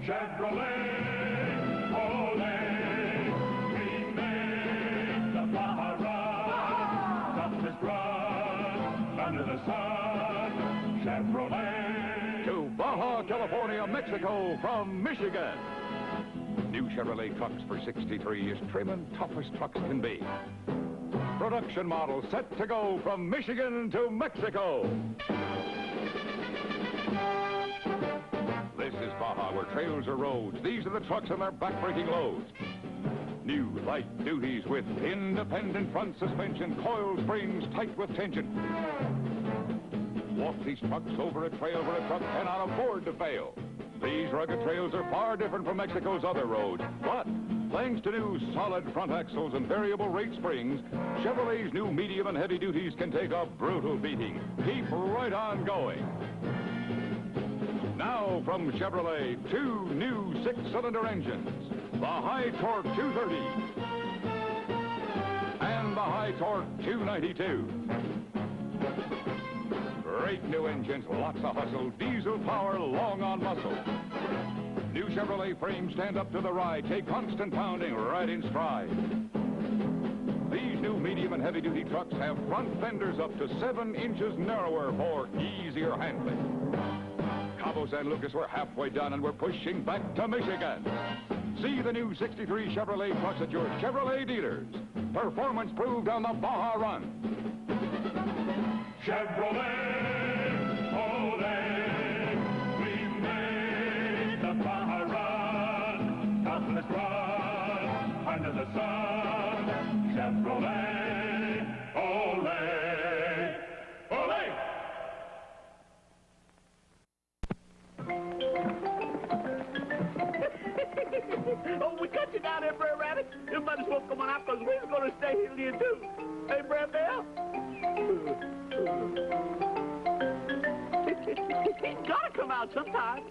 Chevrolet, ole, we made the Baja run. Toughest run under the sun. Chevrolet. To Baja, California, Mexico from Michigan. New Chevrolet trucks for 63 is trim and tough as trucks can be. Production model set to go from Michigan to Mexico. This is Baja, where trails are roads. These are the trucks and their back-breaking loads. New light duties with independent front suspension, coil springs tight with tension. Walk these trucks over a trail where a truck cannot afford to fail. These rugged trails are far different from Mexico's other roads, but thanks to new solid front axles and variable rate springs, Chevrolet's new medium and heavy duties can take a brutal beating. Keep right on going. Now from Chevrolet, two new 6-cylinder engines, the High Torque 230 and the High Torque 292. Great new engines, lots of hustle, diesel power, long on muscle. New Chevrolet frames stand up to the ride, take constant pounding right in stride. These new medium and heavy-duty trucks have front fenders up to 7 inches narrower for easier handling. Cabo San Lucas, we're halfway done and we're pushing back to Michigan. See the new 63 Chevrolet trucks at your Chevrolet dealers. Performance proved on the Baja Run. Chevrolet, ole, we made the Baja run. Toughest run under the sun. Chevrolet, ole, ole. Oh, we got you down there, Brer Rabbit. You might as well come on out, because we're going to stay here till you do. Hey, Brer Bell? He's got to come out sometime.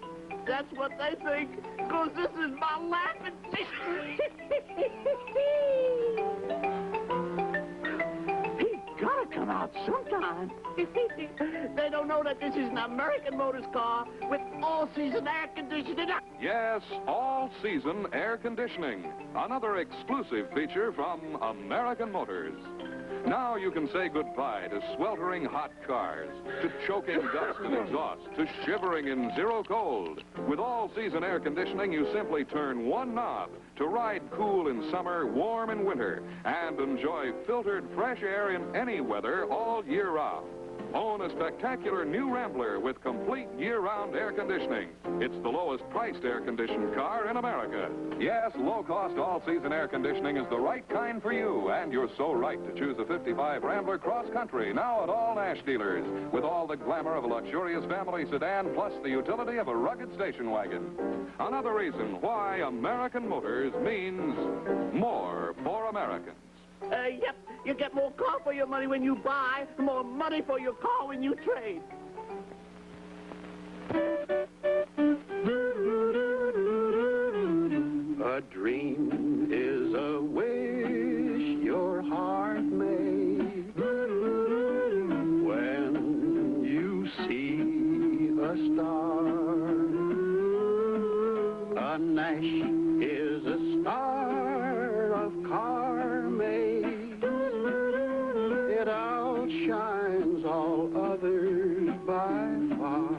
That's what they think, because this is my laughing. He's got to come out sometime. They don't know that this is an American Motors car with all-season air conditioning. Yes, all-season air conditioning. Another exclusive feature from American Motors. Now you can say goodbye to sweltering hot cars, to choking dust and exhaust, to shivering in zero cold. With all-season air conditioning, you simply turn one knob to ride cool in summer, warm in winter, and enjoy filtered fresh air in any weather all year round. Own a spectacular new Rambler with complete year-round air conditioning. It's the lowest-priced air-conditioned car in America. Yes, low-cost, all-season air conditioning is the right kind for you, and you're so right to choose a 55 Rambler Cross Country, now at all Nash dealers, with all the glamour of a luxurious family sedan, plus the utility of a rugged station wagon. Another reason why American Motors means more for Americans. Yep, you get more car for your money when you buy, more money for your car when you trade. A dream is a wish your heart made. When you see a star, a Nash is a star of car made. It outshines all others by far.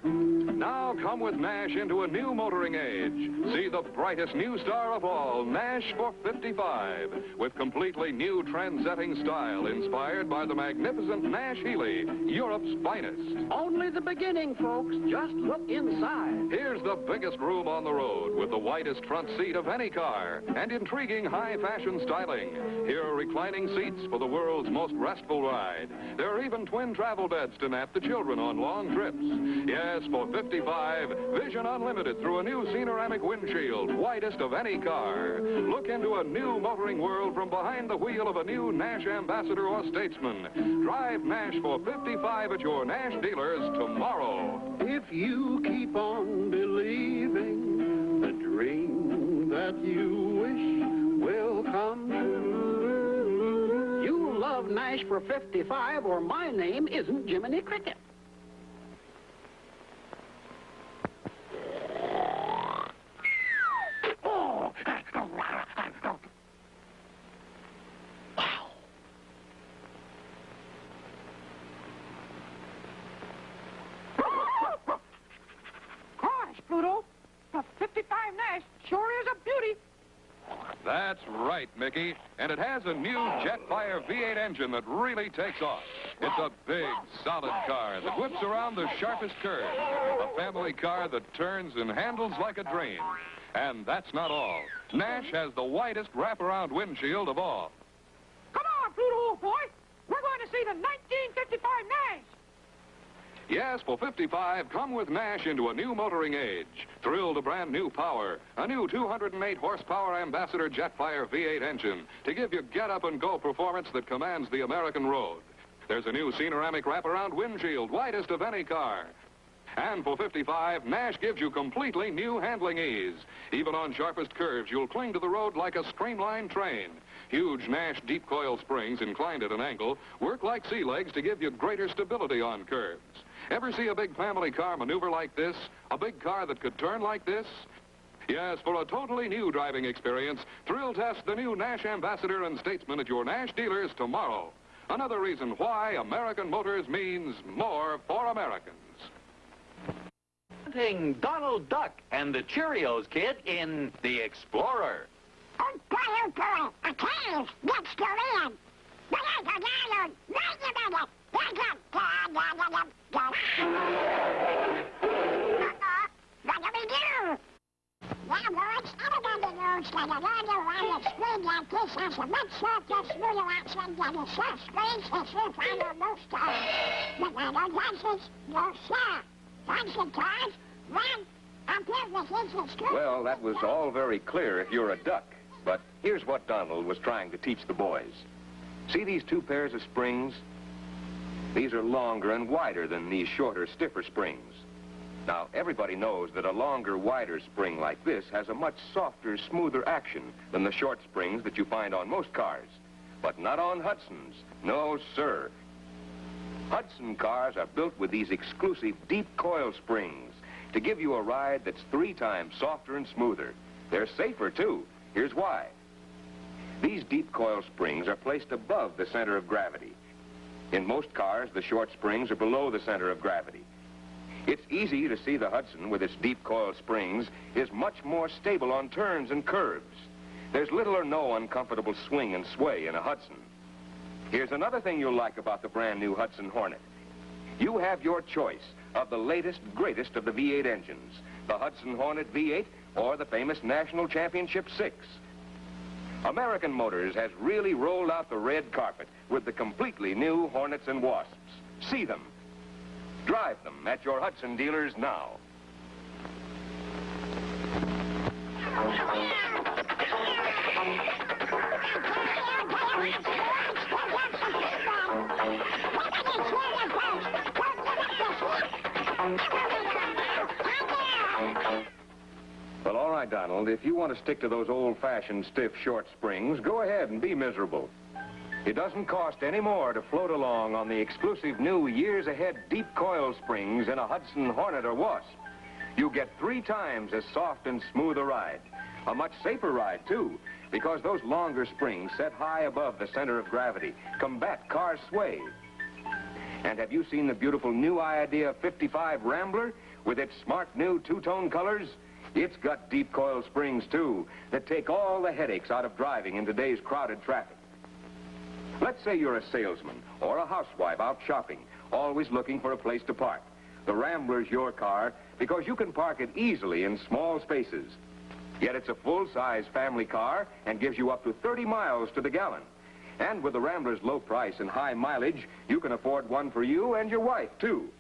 Now come with Nash into a new motoring age. See the brightest new star of all, Nash for 55, with completely new trend-setting style inspired by the magnificent Nash Healey, Europe's finest. Only the beginning, folks. Just look inside. Here's the biggest room on the road with the widest front seat of any car and intriguing high-fashion styling. Here are reclining seats for the world's most restful ride. There are even twin travel beds to nap the children on long trips. Yes, for 55, vision unlimited through a new Cenoramic windshield, widest of any car. Look into a new motoring world from behind the wheel of a new Nash ambassador or statesman. Drive Nash for 55 at your Nash dealers tomorrow. If you keep on believing, the dream that you wish will come true. You love Nash for 55, or my name isn't Jiminy Cricket. That's right, Mickey. And it has a new Jetfire V8 engine that really takes off. It's a big, solid car that whips around the sharpest curve. A family car that turns and handles like a dream. And that's not all. Nash has the widest wraparound windshield of all. Come on, Pluto, old boy. We're going to see the 1955 Nash. Yes, for 55, come with Nash into a new motoring age. Thrill to brand new power. A new 208 horsepower Ambassador Jetfire V8 engine to give you get-up-and-go performance that commands the American road. There's a new Cenoramic wraparound windshield, widest of any car. And for 55, Nash gives you completely new handling ease. Even on sharpest curves, you'll cling to the road like a streamlined train. Huge Nash deep coil springs, inclined at an angle, work like sea legs to give you greater stability on curves. Ever see a big family car maneuver like this? A big car that could turn like this? Yes, for a totally new driving experience, thrill test the new Nash Ambassador and Statesman at your Nash dealers tomorrow. Another reason why American Motors means more for Americans. Presenting Donald Duck and the Cheerios Kid in The Explorer. Oh boy, a cave next to land. What do we do? Now, boys, everybody knows that a longer wireless spring like this has a much softer, smoother action than a soft springs that you find on most cars. But now, no glasses, no sir. Fancy cars, run, I'm with his screw. Well, that was all very clear if you're a duck. But here's what Donald was trying to teach the boys. See these two pairs of springs? These are longer and wider than these shorter, stiffer springs. Now, everybody knows that a longer, wider spring like this has a much softer, smoother action than the short springs that you find on most cars. But not on Hudson's. No, sir. Hudson cars are built with these exclusive deep coil springs to give you a ride that's 3 times softer and smoother. They're safer, too. Here's why. These deep coil springs are placed above the center of gravity. In most cars, the short springs are below the center of gravity. It's easy to see the Hudson with its deep coil springs is much more stable on turns and curves. There's little or no uncomfortable swing and sway in a Hudson. Here's another thing you'll like about the brand new Hudson Hornet. You have your choice of the latest, greatest of the V8 engines, the Hudson Hornet V8 or the famous National Championship 6. American Motors has really rolled out the red carpet with the completely new Hornets and Wasps. See them. Drive them at your Hudson dealers now. Well, all right, Donald, if you want to stick to those old-fashioned stiff short springs, go ahead and be miserable. It doesn't cost any more to float along on the exclusive new years ahead deep coil springs in a Hudson Hornet or Wasp. You get 3 times as soft and smooth a ride. A much safer ride, too, because those longer springs set high above the center of gravity combat car sway. And have you seen the beautiful new Idea 55 Rambler with its smart new 2-tone colors? It's got deep coil springs, too, that take all the headaches out of driving in today's crowded traffic. Let's say you're a salesman or a housewife out shopping, always looking for a place to park. The Rambler's your car because you can park it easily in small spaces. Yet it's a full-size family car and gives you up to 30 miles to the gallon. And with the Rambler's low price and high mileage, you can afford one for you and your wife, too.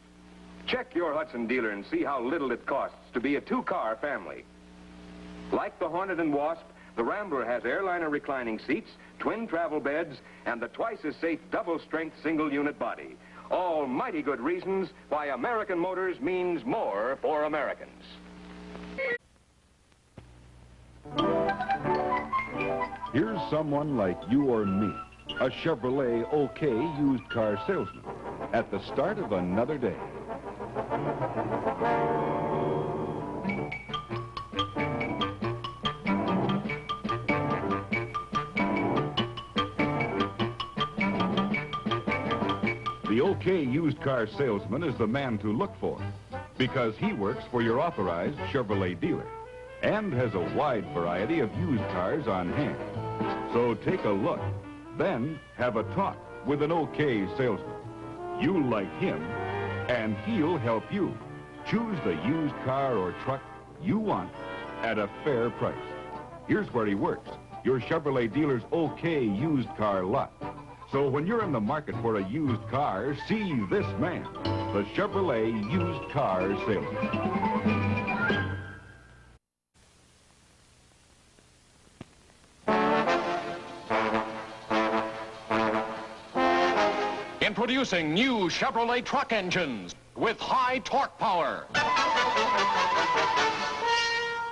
Check your Hudson dealer and see how little it costs to be a 2-car family. Like the Hornet and Wasp, the Rambler has airliner reclining seats, twin travel beds, and the twice-as-safe double-strength single-unit body. All mighty good reasons why American Motors means more for Americans. Here's someone like you or me, a Chevrolet OK used car salesman, at the start of another day. The OK used car salesman is the man to look for because he works for your authorized Chevrolet dealer. and has a wide variety of used cars on hand. So take a look, then have a talk with an okay salesman. You'll like him, and he'll help you. Choose the used car or truck you want at a fair price. Here's where he works, your Chevrolet dealer's okay used car lot. So when you're in the market for a used car, see this man, the Chevrolet used car salesman. Introducing new Chevrolet truck engines with high torque power.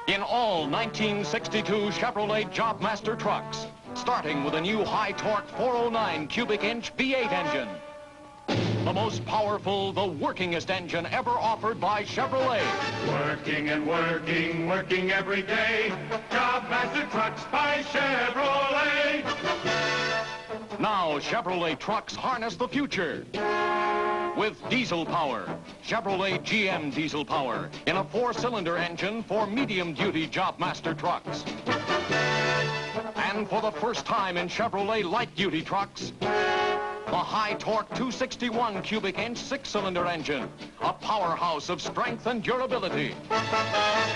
In all 1962 Chevrolet Jobmaster trucks, starting with a new high torque 409 cubic inch V8 engine. The most powerful, the workingest engine ever offered by Chevrolet. Working and working, working every day. Jobmaster trucks by Chevrolet. Now Chevrolet trucks harness the future with diesel power. Chevrolet GM diesel power in a 4-cylinder engine for medium-duty Jobmaster trucks. And for the first time in Chevrolet light-duty trucks, the high-torque 261 cubic inch 6-cylinder engine, a powerhouse of strength and durability.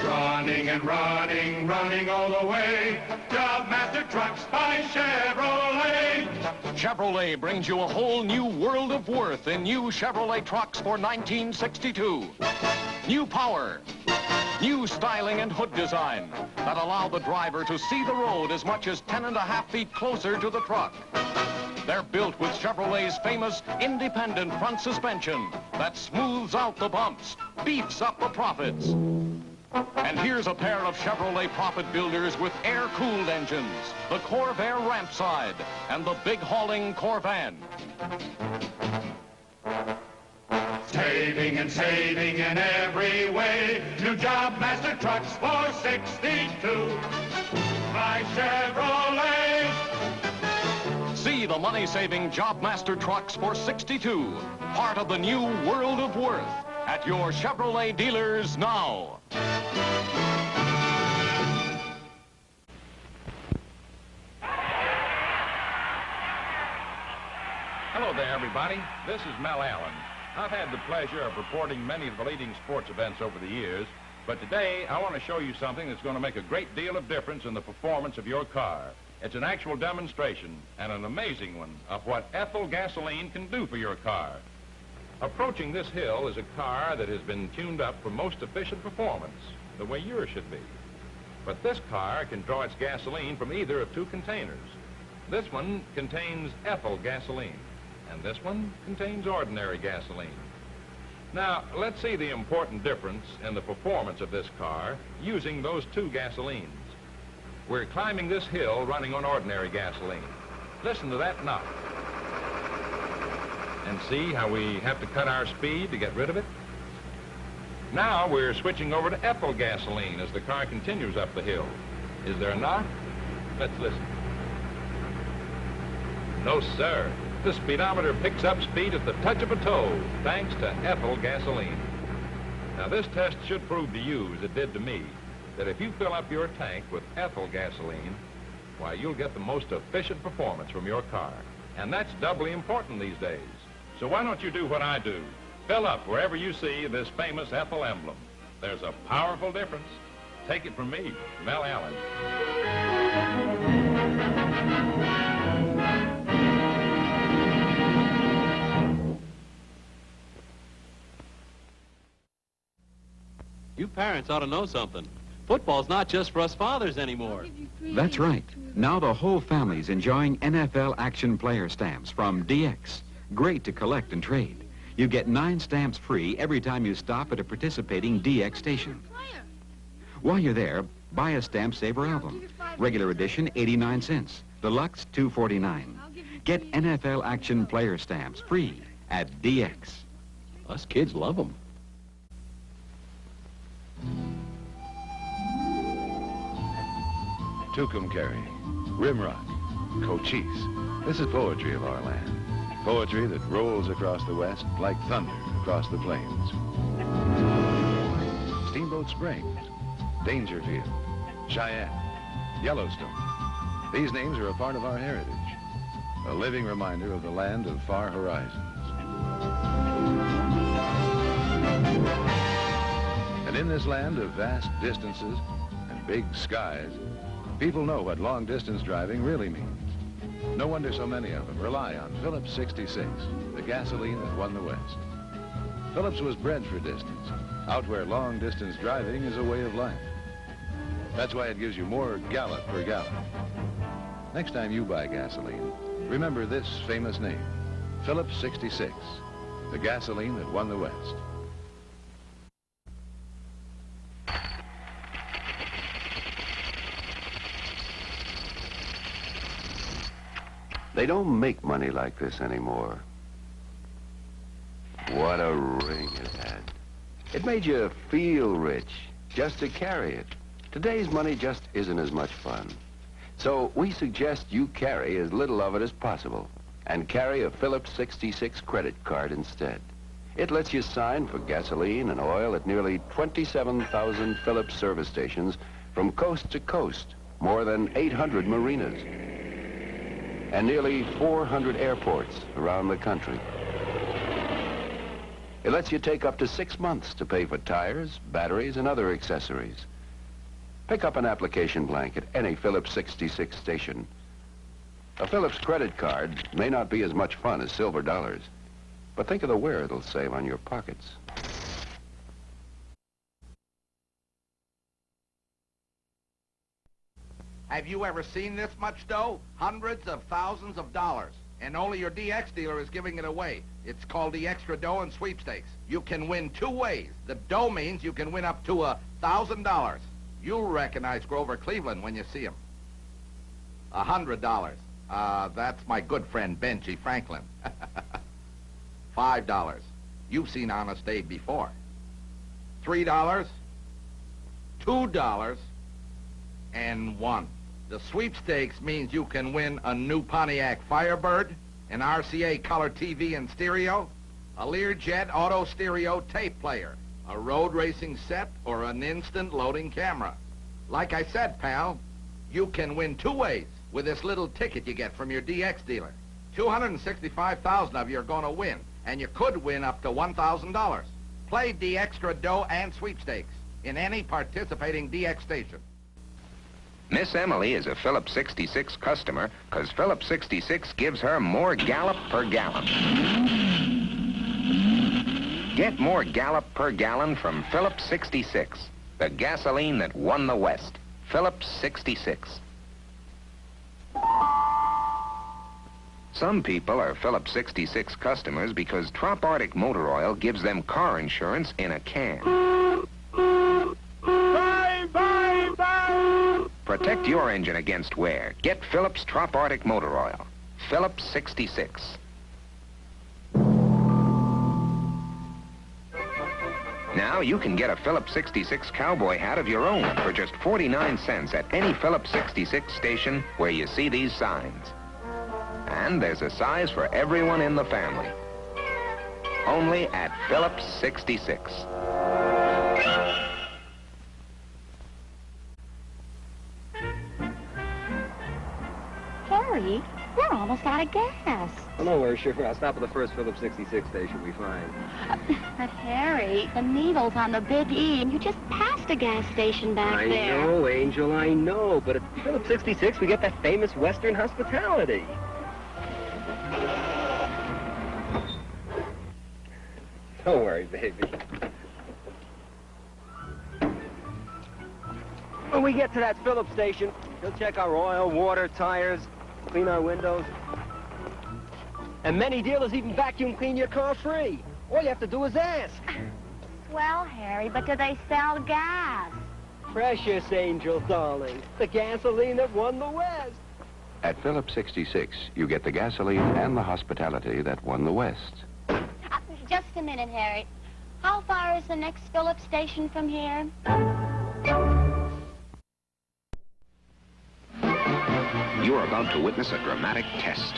Running and running, running all the way. Jobmaster trucks by Chevrolet. Chevrolet brings you a whole new world of worth in new Chevrolet trucks for 1962. New power, new styling and hood design that allow the driver to see the road as much as 10.5 feet closer to the truck. They're built with Chevrolet's famous independent front suspension that smooths out the bumps, beefs up the profits. And here's a pair of Chevrolet profit builders with air-cooled engines, the Corvair Rampside and the big hauling Corvan. Saving and saving in every way. New Jobmaster trucks for 62 by Chevrolet. See the money-saving Jobmaster trucks for 62, part of the new world of worth, at your Chevrolet dealers now. Hello there, everybody. This is Mel Allen. I've had the pleasure of reporting many of the leading sports events over the years, but today I want to show you something that's going to make a great deal of difference in the performance of your car. It's an actual demonstration, and an amazing one, of what ethyl gasoline can do for your car. Approaching this hill is a car that has been tuned up for most efficient performance, the way yours should be. But this car can draw its gasoline from either of two containers. This one contains ethyl gasoline, and this one contains ordinary gasoline. Now, let's see the important difference in the performance of this car using those two gasolines. We're climbing this hill running on ordinary gasoline. Listen to that knock. And see how we have to cut our speed to get rid of it? Now we're switching over to ethyl gasoline as the car continues up the hill. Is there a knock? Let's listen. No, sir. The speedometer picks up speed at the touch of a toe, thanks to ethyl gasoline. Now this test should prove to you, as it did to me, that if you fill up your tank with ethyl gasoline, why, you'll get the most efficient performance from your car. And that's doubly important these days. So why don't you do what I do? Fill up wherever you see this famous ethyl emblem. There's a powerful difference. Take it from me, Mel Allen. You parents ought to know something. Football's not just for us fathers anymore. That's right. Now the whole family's enjoying NFL Action Player Stamps from DX. Great to collect and trade. You get 9 stamps free every time you stop at a participating DX station. While you're there, buy a Stamp Saver album. Regular edition, 89 cents. Deluxe, $2.49. Get NFL Action Player Stamps free at DX. Us kids love them. Tucumcari, Rimrock, Cochise. This is poetry of our land. Poetry that rolls across the west like thunder across the plains. Steamboat Springs, Dangerfield, Cheyenne, Yellowstone. These names are a part of our heritage, a living reminder of the land of far horizons. And in this land of vast distances and big skies, people know what long-distance driving really means. No wonder so many of them rely on Phillips 66, the gasoline that won the West. Phillips was bred for distance, out where long-distance driving is a way of life. That's why it gives you more gallop per gallon. Next time you buy gasoline, remember this famous name, Phillips 66, the gasoline that won the West. They don't make money like this anymore. What a ring it had. It made you feel rich just to carry it. Today's money just isn't as much fun. So we suggest you carry as little of it as possible and carry a Phillips 66 credit card instead. It lets you sign for gasoline and oil at nearly 27,000 Phillips service stations from coast to coast, more than 800 marinas, and nearly 400 airports around the country. It lets you take up to 6 months to pay for tires, batteries, and other accessories. Pick up an application blank at any Phillips 66 station. A Phillips credit card may not be as much fun as silver dollars, but think of the wear it'll save on your pockets. Have you ever seen this much dough? Hundreds of thousands of dollars. And only your DX dealer is giving it away. It's called the Extra Dough and Sweepstakes. You can win 2 ways. The dough means you can win up to $1,000. You'll recognize Grover Cleveland when you see him. $100. That's my good friend Benji Franklin. $5. You've seen Honest Abe before. $3, $2, and $1. The sweepstakes means you can win a new Pontiac Firebird, an RCA color TV and stereo, a Learjet auto stereo tape player, a road racing set, or an instant loading camera. Like I said, pal, you can win 2 ways with this little ticket you get from your DX dealer. 265,000 of you are going to win, and you could win up to $1,000. Play the Extra Dough and Sweepstakes in any participating DX station. Miss Emily is a Phillips 66 customer because Phillips 66 gives her more gallop per gallon. Get more gallop per gallon from Phillips 66, the gasoline that won the West. Phillips 66. Some people are Phillips 66 customers because Trop Arctic Motor Oil gives them car insurance in a can. Protect your engine against wear. Get Phillips Trop Arctic Motor Oil. Phillips 66. Now you can get a Phillips 66 cowboy hat of your own for just 49 cents at any Phillips 66 station where you see these signs. And there's a size for everyone in the family. Only at Phillips 66. Harry, we're almost out of gas. Oh, no worries, Sugar. I'll stop at the first Phillips 66 station we find. But Harry, the needle's on the Big E, and you just passed a gas station back there. I know, Angel, I know. But at Phillips 66, we get that famous Western hospitality. Don't worry, baby. When we get to that Phillips station, he'll check our oil, water, tires, clean our windows. And many dealers even vacuum clean your car free. All you have to do is ask. Well, Harry, but do they sell gas? Precious, Angel, darling. The gasoline that won the West. At Phillips 66, you get the gasoline and the hospitality that won the West. Just a minute, Harry. How far is the next Phillips station from here? You're about to witness a dramatic test.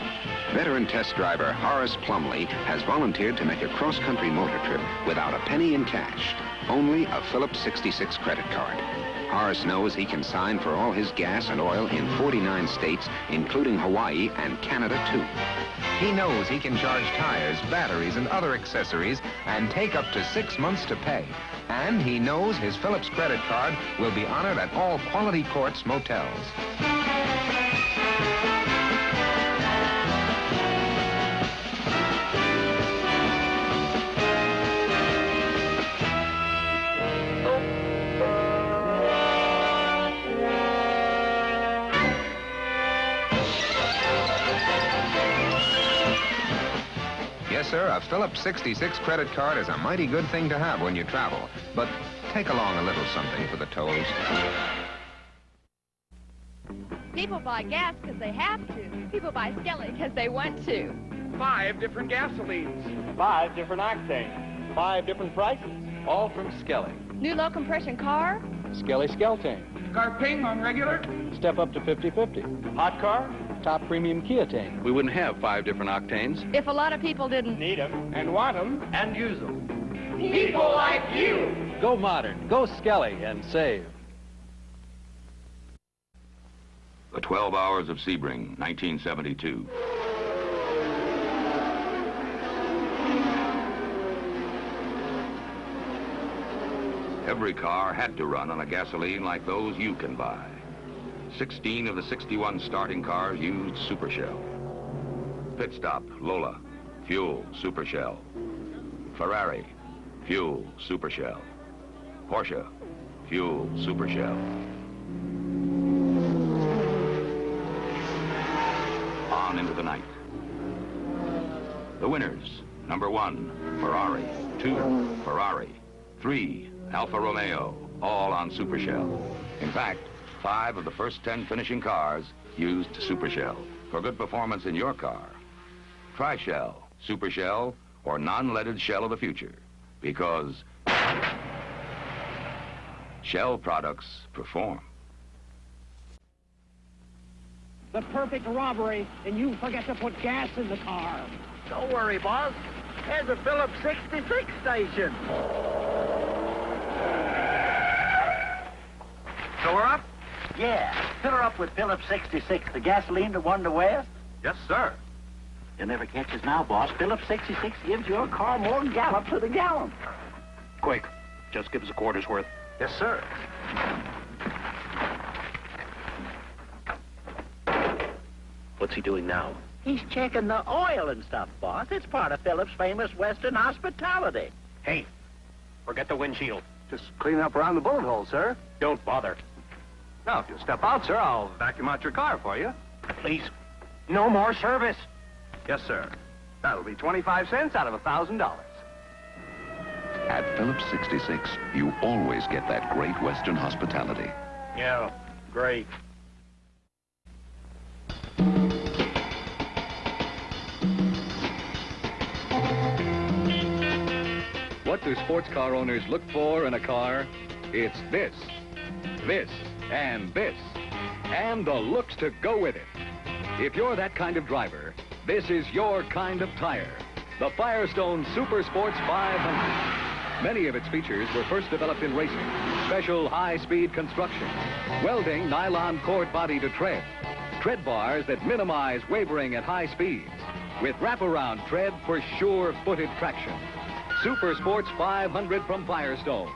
Veteran test driver Horace Plumley has volunteered to make a cross-country motor trip without a penny in cash, only a Phillips 66 credit card. Horace knows he can sign for all his gas and oil in 49 states, including Hawaii and Canada, too. He knows he can charge tires, batteries, and other accessories and take up to 6 months to pay. And he knows his Phillips credit card will be honored at all Quality Courts motels. Yes, sir, a Phillips 66 credit card is a mighty good thing to have when you travel. But take along a little something for the tolls. People buy gas because they have to. People buy Skelly because they want to. 5 different gasolines. 5 different octanes. 5 different prices. All from Skelly. New low compression car. Skelly Skeltane. Car ping on regular. Step up to 50/50. Hot car. Top premium Kia tank. We wouldn't have 5 different octanes. If a lot of people didn't need them and want them and use them. People like you. Go modern. Go Skelly and save. The 12 Hours of Sebring, 1972. Every car had to run on a gasoline like those you can buy. 16 of the 61 starting cars used Super Shell. Pit stop, Lola, fuel, Super Shell. Ferrari, fuel, Super Shell. Porsche, fuel, Super Shell. On into the night. The winners, number 1, Ferrari, 2, Ferrari, 3, Alfa Romeo, all on Super Shell. In fact, 5 of the first 10 finishing cars used Super Shell. For good performance in your car, try Shell, Super Shell, or non-leaded Shell of the future. Because Shell products perform. The perfect robbery, and you forget to put gas in the car. Don't worry, boss. There's a Phillips 66 station. So we're up? Yeah, fill her up with Phillips 66, the gasoline that won the West. Yes, sir. You'll never catch us now, boss. Phillips 66 gives your car more gallop to the gallon. Quick, just give us a quarter's worth. Yes, sir. What's he doing now? He's checking the oil and stuff, boss. It's part of Phillips' famous Western hospitality. Hey, forget the windshield. Just clean up around the bullet hole, sir. Don't bother. Now, if you'll step out, sir, I'll vacuum out your car for you. Please. No more service. Yes, sir. That'll be 25 cents out of $1,000. At Phillips 66, you always get that great Western hospitality. Yeah, great. What do sports car owners look for in a car? It's this, and this, and the looks to go with it. If you're that kind of driver, this is your kind of tire. The Firestone Super Sports 500. Many of its features were first developed in racing. Special high-speed construction, welding nylon cord body to tread bars that minimize wavering at high speeds, with wraparound tread for sure-footed traction. Super Sports 500 from Firestone.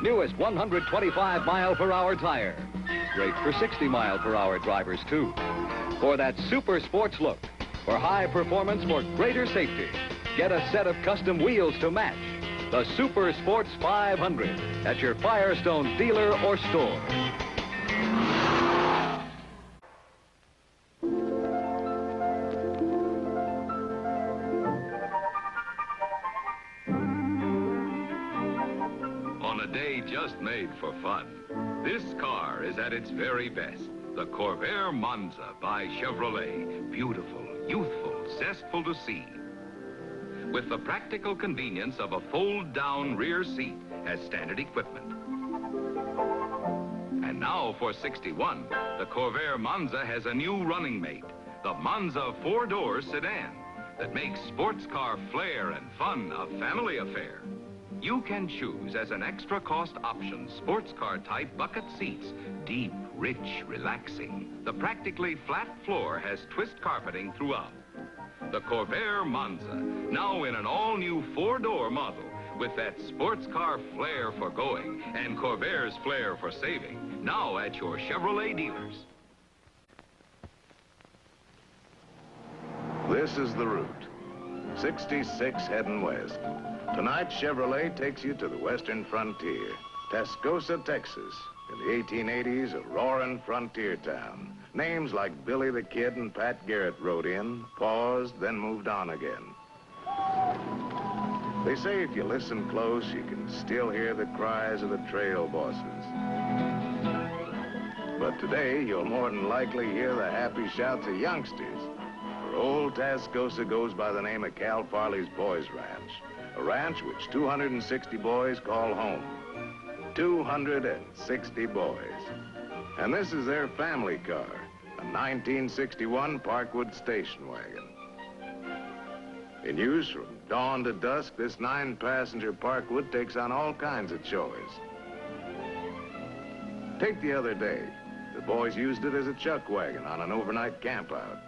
Newest 125-mile-per-hour tire. Great for 60-mile-per-hour drivers, too. For that Super Sports look, for high performance, for greater safety, get a set of custom wheels to match. The Super Sports 500 at your Firestone dealer or store. On a day just made for fun, this car is at its very best. The Corvair Monza by Chevrolet. Beautiful, youthful, zestful to see. With the practical convenience of a fold-down rear seat as standard equipment. And Now for 61, the Corvair Monza has a new running mate, the Monza four-door sedan that makes sports car flair and fun a family affair. You can choose as an extra cost option sports car type bucket seats, deep, rich, relaxing. The practically flat floor has twist carpeting throughout. The Corvair Monza, now in an all-new four-door model with that sports car flair for going and Corvair's flair for saving, now at your Chevrolet dealers. This is the route. 66 heading west. Tonight, Chevrolet takes you to the western frontier, Tascosa, Texas. In the 1880s, a roaring frontier town. Names like Billy the Kid and Pat Garrett rode in, paused, then moved on again. They say if you listen close, you can still hear the cries of the trail bosses. But today, you'll more than likely hear the happy shouts of youngsters. For old Tascosa goes by the name of Cal Farley's Boys Ranch, a ranch which 260 boys call home. 260 boys. And this is their family car, a 1961 Parkwood station wagon. In use from dawn to dusk, this 9-passenger Parkwood takes on all kinds of chores. Take the other day. The boys used it as a chuck wagon on an overnight campout.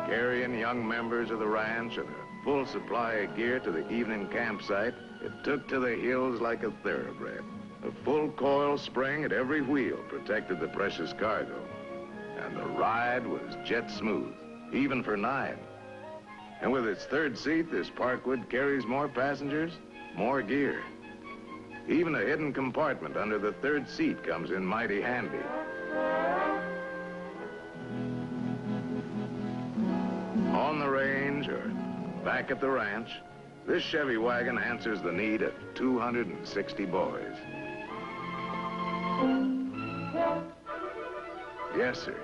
Carrying young members of the ranch and a full supply of gear to the evening campsite, it took to the hills like a thoroughbred. A full coil spring at every wheel protected the precious cargo. And the ride was jet smooth, even for 9. And with its third seat, this Parkwood carries more passengers, more gear. Even a hidden compartment under the third seat comes in mighty handy. On the range or back at the ranch, this Chevy wagon answers the need of 260 boys. Yes, sir.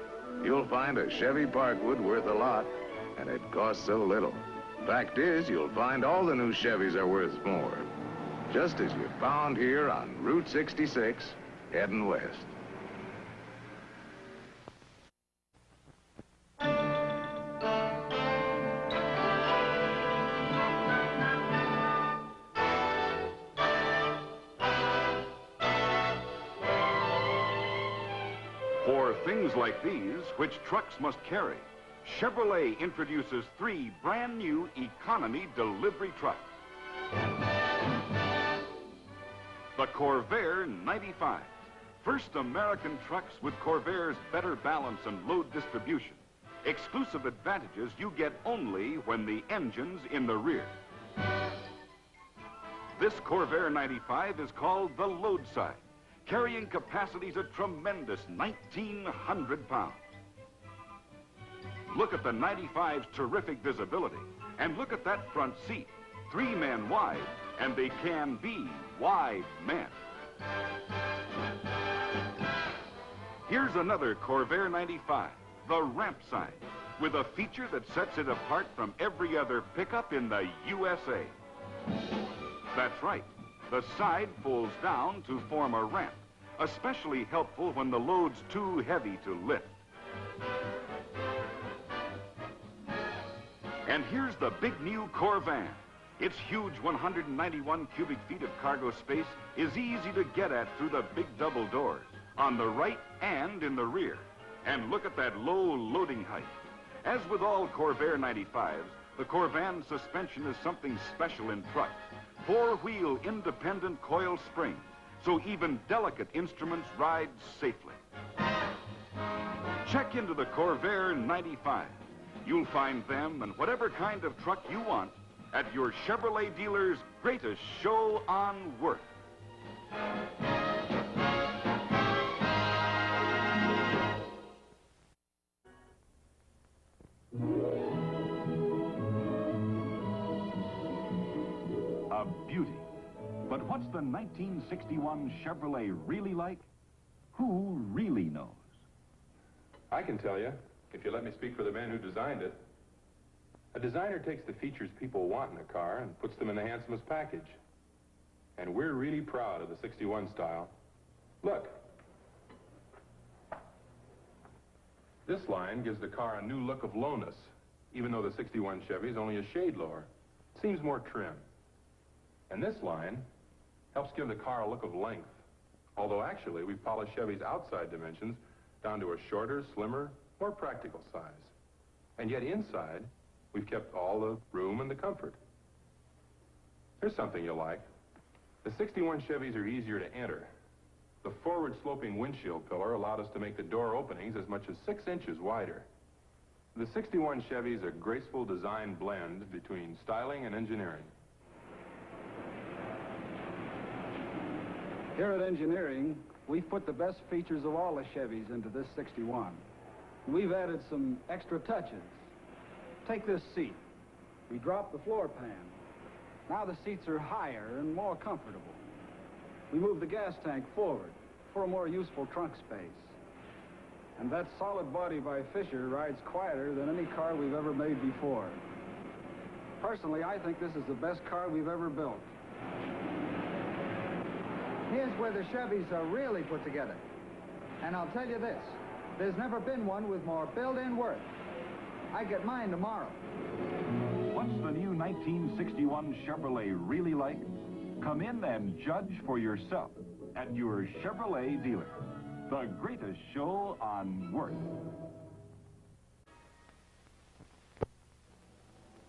You'll find a Chevy Parkwood worth a lot, and it costs so little. Fact is, you'll find all the new Chevys are worth more. Just as you found here on Route 66, heading west. For things like these, which trucks must carry, Chevrolet introduces 3 brand new economy delivery trucks. The Corvair 95. First American trucks with Corvair's better balance and load distribution. Exclusive advantages you get only when the engine's in the rear. This Corvair 95 is called the load side, carrying capacities a tremendous 1,900 pounds. Look at the 95's terrific visibility, and look at that front seat, 3 men wide, and they can be wide men. Here's another Corvair 95, the ramp side, with a feature that sets it apart from every other pickup in the USA. That's right, the side folds down to form a ramp, especially helpful when the load's too heavy to lift. And here's the big new Corvan. Its huge 191 cubic feet of cargo space is easy to get at through the big double doors, on the right and in the rear. And look at that low loading height. As with all Corvair 95s, the Corvan suspension is something special in trucks. 4-wheel independent coil springs, so even delicate instruments ride safely. Check into the Corvair 95. You'll find them and whatever kind of truck you want at your Chevrolet dealer's greatest show on worth. A beauty. But what's the 1961 Chevrolet really like? Who really knows? I can tell you, if you let me speak for the man who designed it. A designer takes the features people want in a car and puts them in the handsomest package. And we're really proud of the 61 style. Look, This line gives the car a new look of lowness, even though the 61 Chevy is only a shade lower. It seems more trim. And this line helps give the car a look of length, although actually we've polished Chevy's outside dimensions down to a shorter, slimmer, more practical size. And yet inside, we've kept all the room and the comfort. Here's something you'll like. The 61 Chevys are easier to enter. The forward-sloping windshield pillar allowed us to make the door openings as much as 6 inches wider. The 61 Chevy is a graceful design blend between styling and engineering. Here at Engineering, we've put the best features of all the Chevys into this 61. We've added some extra touches. Take this seat. We dropped the floor pan. Now the seats are higher and more comfortable. We moved the gas tank forward for a more useful trunk space. And that solid body by Fisher rides quieter than any car we've ever made before. Personally, I think this is the best car we've ever built. Here's where the Chevys are really put together. And I'll tell you this, there's never been one with more built-in worth. I get mine tomorrow. What's the new 1961 Chevrolet really like? Come in and judge for yourself at your Chevrolet dealer. The greatest show on worth.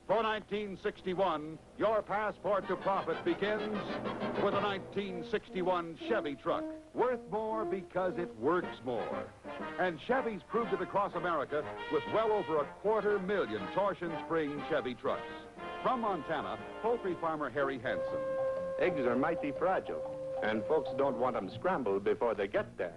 For 1961, your passport to profit begins with a 1961 Chevy truck. Worth more because it works more. And Chevy's proved it across America with well over 250,000 torsion spring Chevy trucks. From Montana, poultry farmer Harry Hansen. Eggs are mighty fragile, and folks don't want them scrambled before they get there.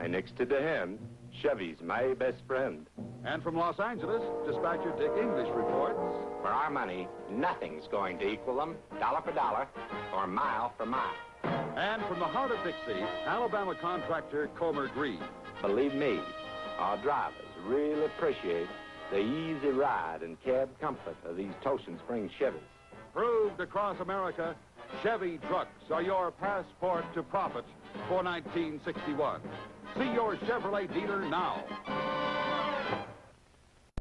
And next to the hen, Chevy's my best friend. And from Los Angeles, dispatcher Dick English reports, for our money, nothing's going to equal them, dollar for dollar, or mile for mile. And from the heart of Dixie, Alabama contractor Comer Green. Believe me, our drivers really appreciate the easy ride and cab comfort of these Toshin Spring Chevys. Proved across America, Chevy trucks are your passport to profit for 1961. See your Chevrolet dealer now.